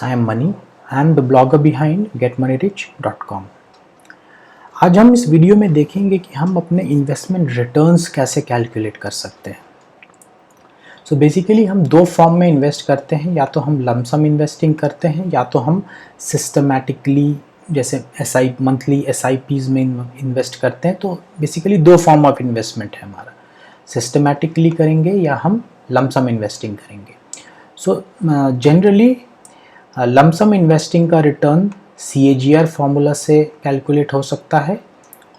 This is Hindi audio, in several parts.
I am Mani. I am the blogger behind getmonirich.com. आज हम इस वीडियो में देखेंगे कि हम अपने इन्वेस्टमेंट रिटर्न्स कैसे कैलकुलेट कर सकते हैं। सो बेसिकली हम दो फॉर्म में इन्वेस्ट करते हैं, या तो हम लमसम इन्वेस्टिंग करते हैं या तो हम सिस्टमैटिकली जैसे मंथली SIPs में इन्वेस्ट करते हैं। तो बेसिकली दो फॉर्म ऑफ इन्वेस्टमेंट है हमारा, सिस्टमैटिकली करेंगे या हम लमसम इन्वेस्टिंग करेंगे। सो जनरली लमसम इन्वेस्टिंग का रिटर्न CAGR फार्मूला से कैलकुलेट हो सकता है,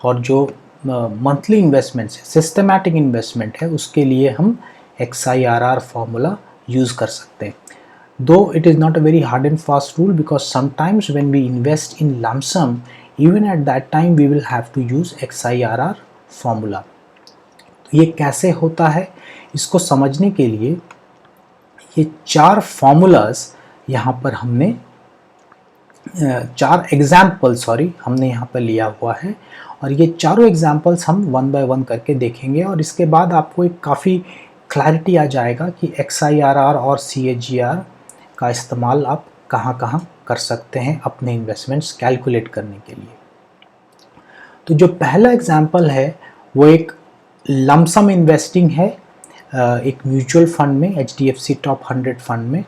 और जो मंथली इन्वेस्टमेंट है, सिस्टमैटिक इन्वेस्टमेंट है, उसके लिए हम XIRR फार्मूला यूज़ कर सकते हैं। Though it is not a very hard and fast rule, because sometimes when we invest in lump sum, even at that time we will have to use XIRR formula. तो ये कैसे होता है, इसको समझने के लिए ये चार फॉर्मूलाज यहाँ पर हमने चार एग्जाम्पल्स हमने यहाँ पर लिया हुआ है, और ये चारों एग्जाम्पल्स हम वन बाय वन करके देखेंगे, और इसके बाद आपको एक काफ़ी क्लैरिटी आ जाएगा कि XIRR और CAGR का इस्तेमाल आप कहाँ कहाँ कर सकते हैं अपने इन्वेस्टमेंट्स कैलकुलेट करने के लिए। तो जो पहला एग्जाम्पल है वो एक लमसम इन्वेस्टिंग है, एक म्यूचुअल फंड में, HDFC टॉप 100 फंड में।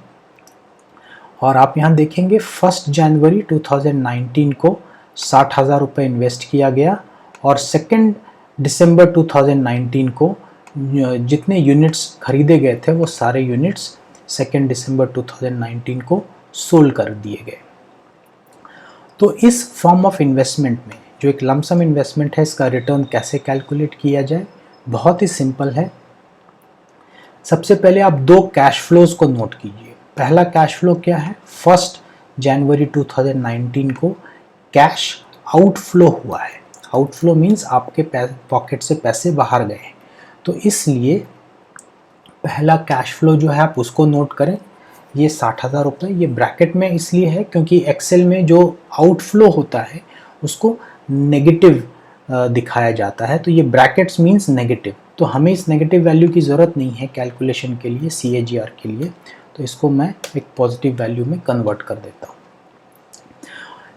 और आप यहाँ देखेंगे 1 जनवरी 2019 को 60,000 रुपये इन्वेस्ट किया गया, और 2 दिसंबर 2019 को जितने यूनिट्स खरीदे गए थे वो सारे यूनिट्स 2 दिसंबर 2019 को सोल्ड कर दिए गए। तो इस फॉर्म ऑफ इन्वेस्टमेंट में जो एक लमसम इन्वेस्टमेंट है, इसका रिटर्न कैसे कैलकुलेट किया जाए, बहुत ही सिंपल है। सबसे पहले आप दो कैश फ्लोज को नोट कीजिए। पहला कैश फ्लो क्या है, 1 जनवरी 2019 को कैश आउटफ्लो हुआ है। आउटफ्लो मीन्स आपके पॉकेट से पैसे बाहर गए हैं, तो इसलिए पहला कैश फ्लो जो है आप उसको नोट करें। ये 60,000 रुपये, ये ब्रैकेट में इसलिए है क्योंकि एक्सेल में जो आउटफ्लो होता है उसको नेगेटिव दिखाया जाता है, तो ये ब्रैकेट्स मीन्स नेगेटिव। तो हमें इस नेगेटिव वैल्यू की ज़रूरत नहीं है कैलकुलेशन के लिए, CAGR के लिए, तो इसको मैं एक पॉजिटिव वैल्यू में कन्वर्ट कर देता हूँ।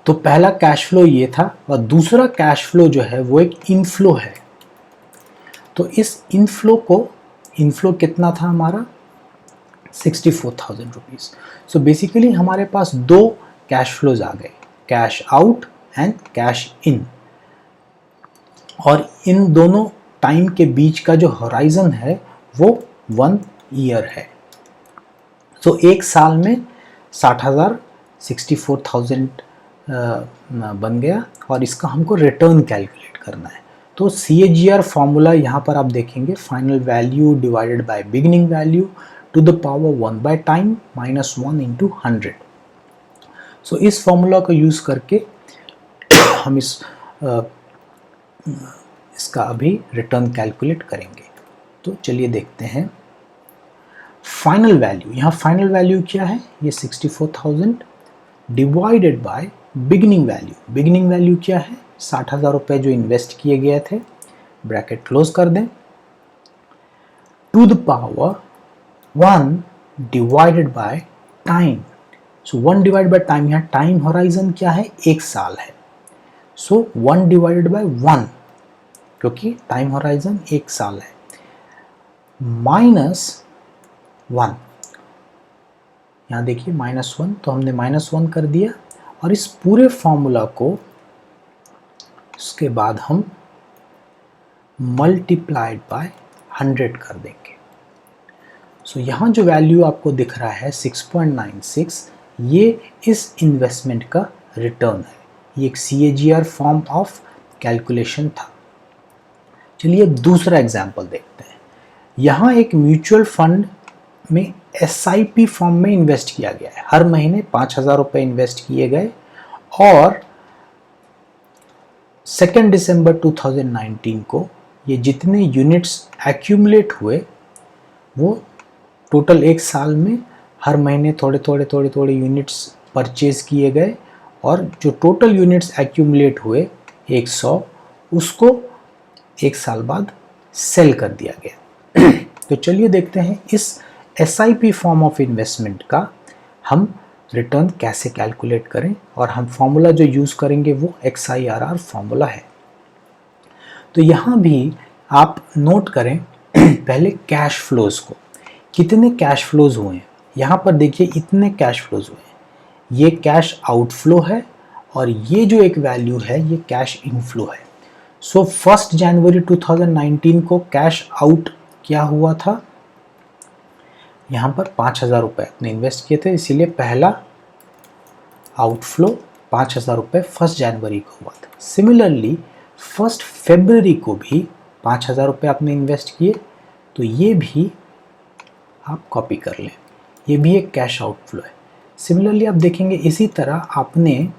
तो पहला कैश फ्लो ये था, और दूसरा कैश फ्लो जो है वो एक इनफ्लो है। तो इस इनफ्लो कितना था हमारा, 64,000 रुपीज़। सो बेसिकली हमारे पास दो कैश फ्लोज आ गए, cash out and cash in, और इन दोनों टाइम के बीच का जो होराइजन है वो 1 ईयर है। तो एक साल में 60,000 64,000 बन गया, और इसका हमको रिटर्न कैलकुलेट करना है। तो CAGR फॉर्मूला यहाँ पर आप देखेंगे, final value divided by beginning value to the power 1 by time minus 1 into 100। So इस फॉर्मूला को यूज़ करके हम इसका अभी रिटर्न कैलकुलेट करेंगे। तो चलिए देखते हैं। फाइनल वैल्यू, यहाँ फाइनल वैल्यू क्या है, ये 64,000 divided by beginning value. Beginning value क्या है, 60,000 रुपये जो इन्वेस्ट किए गए थे, ब्रैकेट क्लोज कर दें, to the power 1 divided by time. So 1 divide by time, यहाँ टाइम होराइजन क्या है, एक साल है। सो 1 डिवाइडेड बाय 1, क्योंकि टाइम होराइजन एक साल है, माइनस 1। यहाँ देखिए -1, तो हमने -1 कर दिया, और इस पूरे फॉर्मूला को उसके बाद हम मल्टीप्लाइड बाय 100 कर देंगे। सो यहाँ जो वैल्यू आपको दिख रहा है 6.96, ये इस इन्वेस्टमेंट का रिटर्न है। ये एक CAGR फॉर्म ऑफ कैलकुलेशन था। चलिए दूसरा एग्जाम्पल देखते हैं। यहाँ एक म्यूचुअल फंड में SIP फॉर्म में इन्वेस्ट किया गया है। हर महीने 5,000 रुपये इन्वेस्ट किए गए, और 2 दिसंबर 2019 को ये जितने यूनिट्स एक्यूमुलेट हुए वो टोटल एक साल में हर महीने थोड़े थोड़े यूनिट्स परचेज किए गए, और जो टोटल यूनिट्स एक्यूमुलेट हुए 100, उसको एक साल बाद सेल कर दिया गया। तो चलिए देखते हैं इस SIP फॉर्म ऑफ इन्वेस्टमेंट का हम रिटर्न कैसे कैलकुलेट करें, और हम फॉर्मूला जो यूज़ करेंगे वो XIRR फॉर्मूला है। तो यहाँ भी आप नोट करें पहले कैश फ्लोज को, कितने कैश फ्लोज हुए हैं। यहाँ पर देखिए इतने कैश फ्लोज हुए हैं, ये कैश आउटफ्लो है और ये जो एक वैल्यू है ये कैश इनफ्लो है। सो 1 जनवरी 2019 को कैश आउट क्या हुआ था, यहाँ पर 5,000 रुपये आपने इन्वेस्ट किए थे, इसीलिए पहला आउटफ्लो 5,000 रुपये 1 जनवरी को हुआ था। सिमिलरली 1 फरवरी को भी 5,000 रुपये आपने इन्वेस्ट किए, तो ये भी आप कॉपी कर लें, ये भी एक कैश आउटफ्लो है। सिमिलरली आप देखेंगे इसी तरह आपने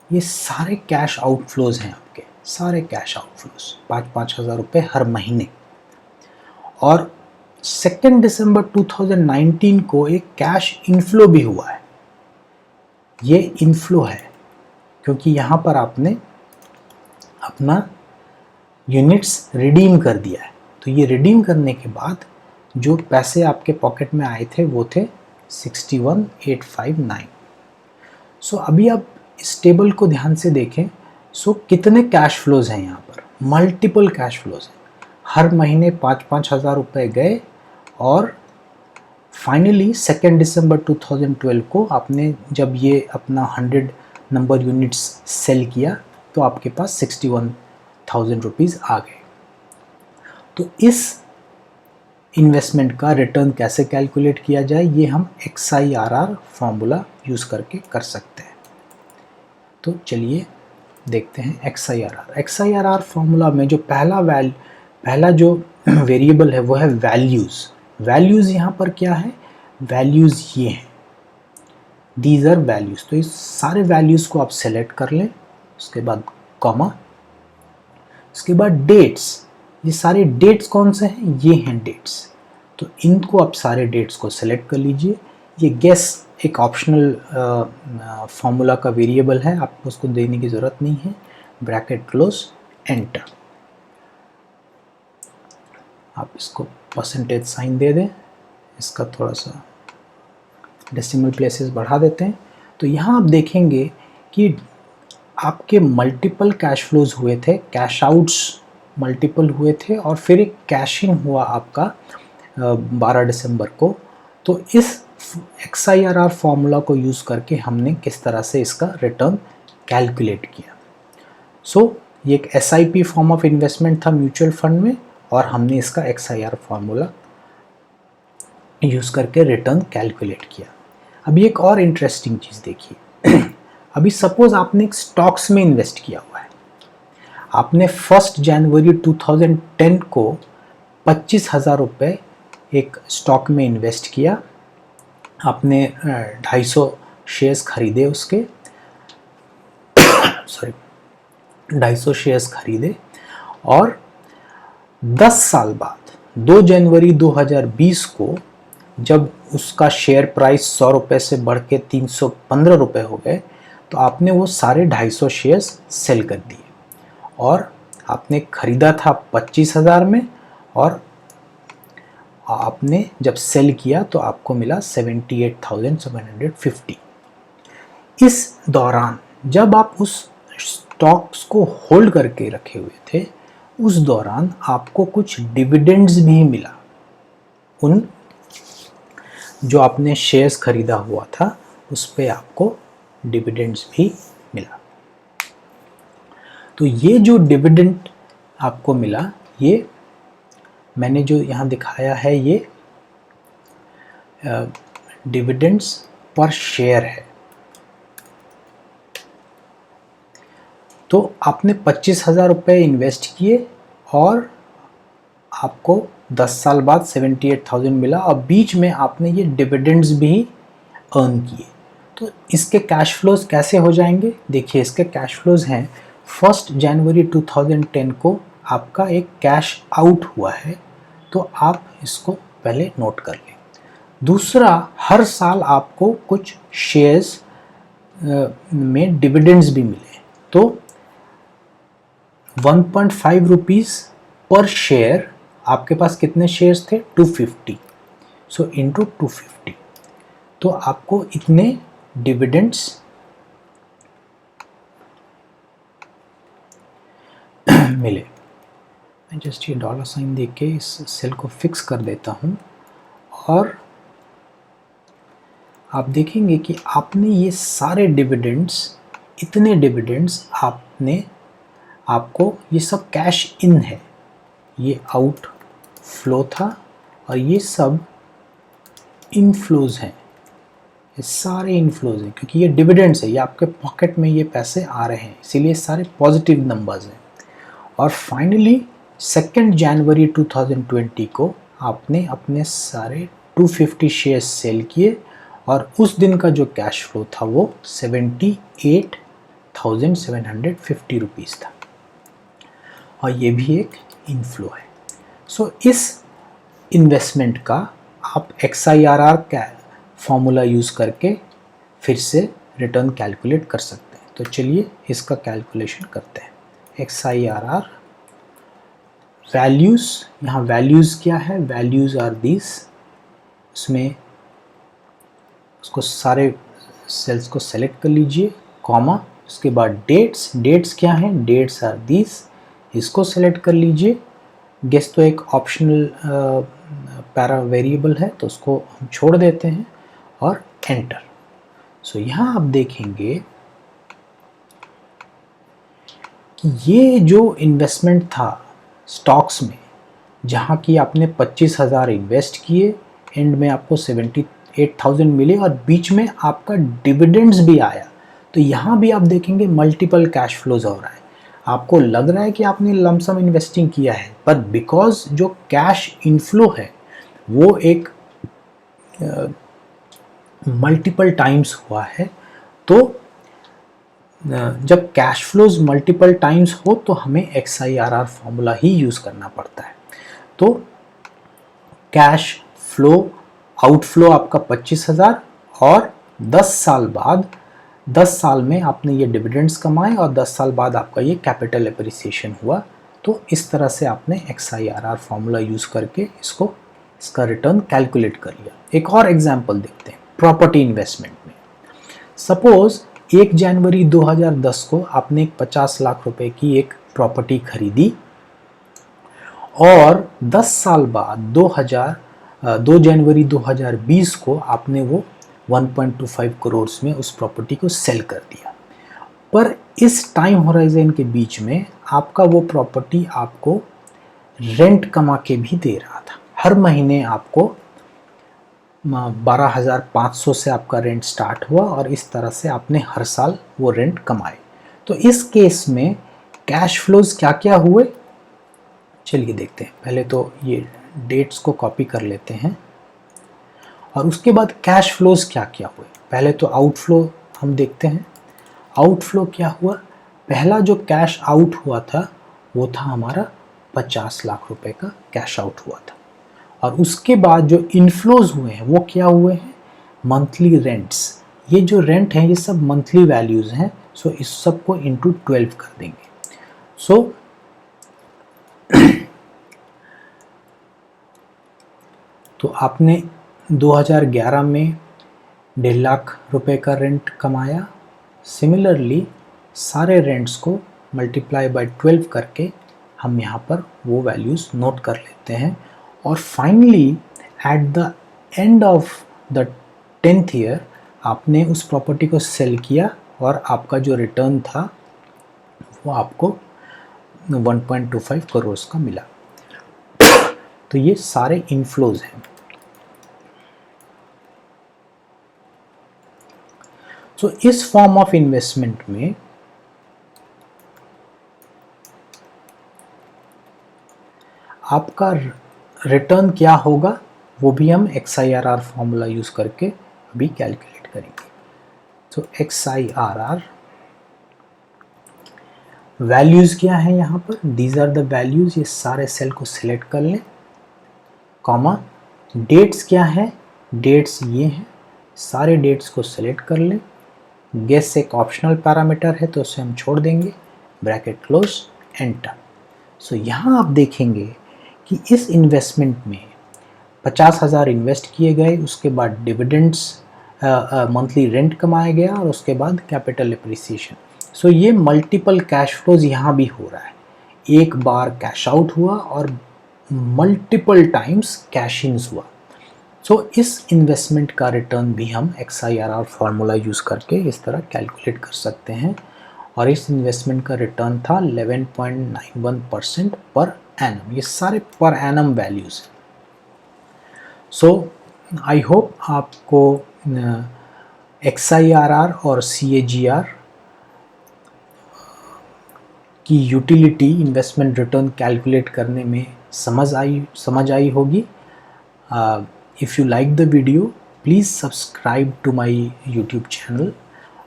ये सारे कैश आउटफ्लोज हैं आपके, सारे कैश आउटफ्लोज 5-5 हज़ार रुपये हर महीने। और 2 दिसंबर 2019 को एक कैश इनफ्लो भी हुआ है, ये इनफ्लो है क्योंकि यहाँ पर आपने अपना यूनिट्स रिडीम कर दिया है। तो ये रिडीम करने के बाद जो पैसे आपके पॉकेट में आए थे वो थे 61,859। सो अभी आप इस टेबल को ध्यान से देखें। सो कितने कैश फ्लोज हैं यहाँ पर, मल्टीपल कैश फ्लोज हैं, हर महीने 5-5 हज़ार रुपये गए और फाइनली 2 दिसंबर 2012 को आपने जब ये अपना 100 नंबर यूनिट्स सेल किया तो आपके पास 61,000 रुपीज़ आ गए। तो इस इन्वेस्टमेंट का रिटर्न कैसे कैलकुलेट किया जाए, ये हम XIRR फॉर्मूला यूज़ करके कर सकते हैं। तो चलिए देखते हैं XIRR फॉर्मूला में जो पहला जो वेरिएबल है वो है वैल्यूज़। वैल्यूज़ यहाँ पर क्या है, वैल्यूज़ ये हैं, दीज आर वैल्यूज़। तो इस सारे वैल्यूज़ को आप सेलेक्ट कर लें, उसके बाद कॉमा, उसके बाद डेट्स। ये सारे डेट्स कौन से हैं, ये हैं डेट्स, तो इनको आप सारे डेट्स को सेलेक्ट कर लीजिए। ये गेस एक ऑप्शनल फॉर्मूला का वेरिएबल है, आपको उसको देने की ज़रूरत नहीं है। Bracket close, enter. आप इसको परसेंटेज साइन दे दें, इसका थोड़ा सा डेसिमल प्लेसेस बढ़ा देते हैं। तो यहाँ आप देखेंगे कि आपके मल्टीपल कैश फ्लोज हुए थे, कैश आउट्स मल्टीपल हुए थे और फिर एक कैश इन हुआ आपका 12 दिसंबर को। तो इस XIRR फॉर्मूला को यूज़ करके हमने किस तरह से इसका रिटर्न कैलकुलेट किया। सो ये एक SIP फॉर्म ऑफ इन्वेस्टमेंट था म्यूचुअल फंड में, और हमने इसका XIRR फॉर्मूला यूज़ करके रिटर्न कैलकुलेट किया। अभी एक और इंटरेस्टिंग चीज़ देखिए। अभी सपोज आपने एक स्टॉक्स में इन्वेस्ट किया हुआ है, आपने 1 जनवरी 2010 को 25,000 रुपये एक स्टॉक में इन्वेस्ट किया, आपने 250 शेयर्स खरीदे उसके 250 शेयर्स खरीदे, और 10 साल बाद 2 जनवरी 2020 को जब उसका शेयर प्राइस 100 रुपये से बढ़ के 315 रुपये हो गए, तो आपने वो सारे 250 शेयर्स सेल कर दिए और आपने खरीदा था 25,000 में, और आपने जब सेल किया तो आपको मिला 78,750। इस दौरान जब आप उस स्टॉक्स को होल्ड करके रखे हुए थे, उस दौरान आपको कुछ डिविडेंड्स भी मिला, उन जो आपने शेयर्स खरीदा हुआ था उस पे आपको डिविडेंड्स भी मिला। तो ये जो डिविडेंड आपको मिला, ये मैंने जो यहाँ दिखाया है, ये डिविडेंड्स पर शेयर है। तो आपने 25,000 रुपये इन्वेस्ट किए और आपको 10 साल बाद 78,000 मिला, और बीच में आपने ये डिविडेंड्स भी अर्न किए। तो इसके कैश फ्लोज कैसे हो जाएंगे, देखिए इसके कैश फ्लोज हैं 1 जनवरी 2010 को आपका एक कैश आउट हुआ है, तो आप इसको पहले नोट कर लें। दूसरा, हर साल आपको कुछ शेयर्स में डिविडेंड्स भी मिले, तो 1.5 रुपीज़ पर शेयर, आपके पास कितने शेयर्स थे 250, सो इंटू 250, तो आपको इतने डिविडेंड्स मिले। मैं जस्ट ये डॉलर साइन देख के इस सेल को फिक्स कर देता हूँ और आप देखेंगे कि आपने ये सारे डिविडेंड्स, इतने डिविडेंड्स आपको ये सब कैश इन है, ये आउट फ्लो था और ये सब इनफ्लोज हैं, ये सारे इनफ्लोज हैं क्योंकि ये डिविडेंड्स है, ये आपके पॉकेट में ये पैसे आ रहे हैं, इसीलिए सारे पॉजिटिव नंबर्स हैं। और फाइनली 2 जनवरी 2020 को आपने अपने सारे 250 शेयर्स सेल किए और उस दिन का जो कैश फ्लो था वो 78,750 रुपीज़ था और ये भी एक इनफ्लो है। सो इस इन्वेस्टमेंट का आप XIRR का फॉर्मूला यूज़ करके फिर से रिटर्न कैलकुलेट कर सकते हैं। तो चलिए इसका कैलकुलेशन करते हैं। XIRR वैल्यूज़, यहाँ वैल्यूज़ क्या है, वैल्यूज़ आर दिस, उसमें उसको सारे सेल्स को सेलेक्ट कर लीजिए, कॉमा, उसके बाद डेट्स क्या हैं, डेट्स आर दिस, इसको सेलेक्ट कर लीजिए। गेस तो एक ऑप्शनल पैरा वेरिएबल है तो उसको हम छोड़ देते हैं और एंटर। सो यहाँ आप देखेंगे कि ये जो इन्वेस्टमेंट था स्टॉक्स में, जहाँ की आपने 25,000 इन्वेस्ट किए, एंड में आपको 78,000 मिले और बीच में आपका डिविडेंड्स भी आया, तो यहाँ भी आप देखेंगे मल्टीपल कैश फ्लोज हो रहा है। आपको लग रहा है कि आपने लमसम इन्वेस्टिंग किया है, पर बिकॉज जो कैश इनफ्लो है वो एक मल्टीपल टाइम्स हुआ है, तो जब कैश फ्लोज मल्टीपल टाइम्स हो तो हमें XIRR फॉर्मूला ही यूज़ करना पड़ता है। तो कैश फ्लो आउटफ्लो आपका 25,000 और 10 साल बाद, 10 साल में आपने ये डिविडेंड्स कमाए और 10 साल बाद आपका ये कैपिटल एप्रिसिएशन हुआ। तो इस तरह से आपने XIRR फॉर्मूला यूज़ करके इसका रिटर्न कैलकुलेट कर लिया। एक और एग्जांपल देखते हैं प्रॉपर्टी इन्वेस्टमेंट में। सपोज 1 जनवरी 2010 को आपने एक 50 लाख रुपए की एक प्रॉपर्टी खरीदी और 10 साल बाद 2 जनवरी 2020 को आपने वो 1.25 करोड़ में उस प्रॉपर्टी को सेल कर दिया। पर इस टाइम होराइजन के बीच में आपका वो प्रॉपर्टी आपको रेंट कमा के भी दे रहा था। हर महीने आपको 12,500 से आपका रेंट स्टार्ट हुआ और इस तरह से आपने हर साल वो रेंट कमाए। तो इस केस में कैश फ्लोज क्या क्या हुए, चलिए देखते हैं। पहले तो ये डेट्स को कॉपी कर लेते हैं और उसके बाद कैश फ्लोज क्या क्या हुए। पहले तो आउटफ्लो हम देखते हैं। आउटफ्लो क्या हुआ, पहला जो कैश आउट हुआ था वो था हमारा 50 लाख रुपए का कैश आउट हुआ था, और उसके बाद जो इनफ्लोज हुए हैं वो क्या हुए हैं, मंथली रेंट्स। ये जो रेंट है ये सब मंथली वैल्यूज हैं, सो इस सब को इंटू 12 कर देंगे। सो तो आपने 2011 में 1.5 लाख रुपए का रेंट कमाया। सिमिलरली सारे रेंट्स को मल्टीप्लाई बाय 12 करके हम यहाँ पर वो वैल्यूज़ नोट कर लेते हैं। और finally at the end of the 10th year आपने उस प्रॉपर्टी को सेल किया और आपका जो रिटर्न था वो आपको 1.25 करोड़ का मिला। तो ये सारे इनफ्लोज हैं। तो इस फॉर्म ऑफ इन्वेस्टमेंट में आपका रिटर्न क्या होगा वो भी हम XIRR फॉर्मूला यूज करके अभी कैलकुलेट करेंगे। तो XIRR वैल्यूज क्या है यहाँ पर, दीज आर द वैल्यूज। ये सारे सेल को सिलेक्ट कर लें, कॉमा। डेट्स क्या है, डेट्स ये हैं, सारे डेट्स को सिलेक्ट कर लें। गेस एक ऑप्शनल पैरामीटर है तो उसे हम छोड़ देंगे, ब्रैकेट क्लोज, एंटर। सो यहाँ आप देखेंगे कि इस इन्वेस्टमेंट में 50,000 इन्वेस्ट किए गए, उसके बाद डिविडेंड्स मंथली रेंट कमाया गया और उसके बाद कैपिटल एप्रिसिएशन। सो ये मल्टीपल कैश फ्लोज यहाँ भी हो रहा है, एक बार कैश आउट हुआ और मल्टीपल टाइम्स कैश इन्स हुआ। सो इस इन्वेस्टमेंट का रिटर्न भी हम XIRR फार्मूला यूज़ करके इस तरह कैलकुलेट कर सकते हैं, और इस इन्वेस्टमेंट का रिटर्न था 11.91% पर एनम। ये सारे पर एनम वैल्यूज़ हैं। सो आई होप आपको XIRR और CAGR की यूटिलिटी इन्वेस्टमेंट रिटर्न कैलकुलेट करने में समझ आई होगी। If you like the video, please subscribe to my YouTube channel,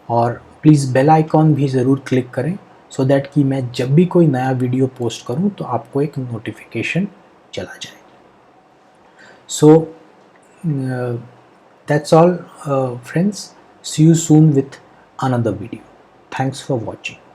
और प्लीज़ बेल आइकॉन भी ज़रूर क्लिक करें सो दैट कि मैं जब भी कोई नया वीडियो पोस्ट करूं तो आपको एक नोटिफिकेशन चला जाए। So that's all friends, see you soon with another video. Thanks for watching.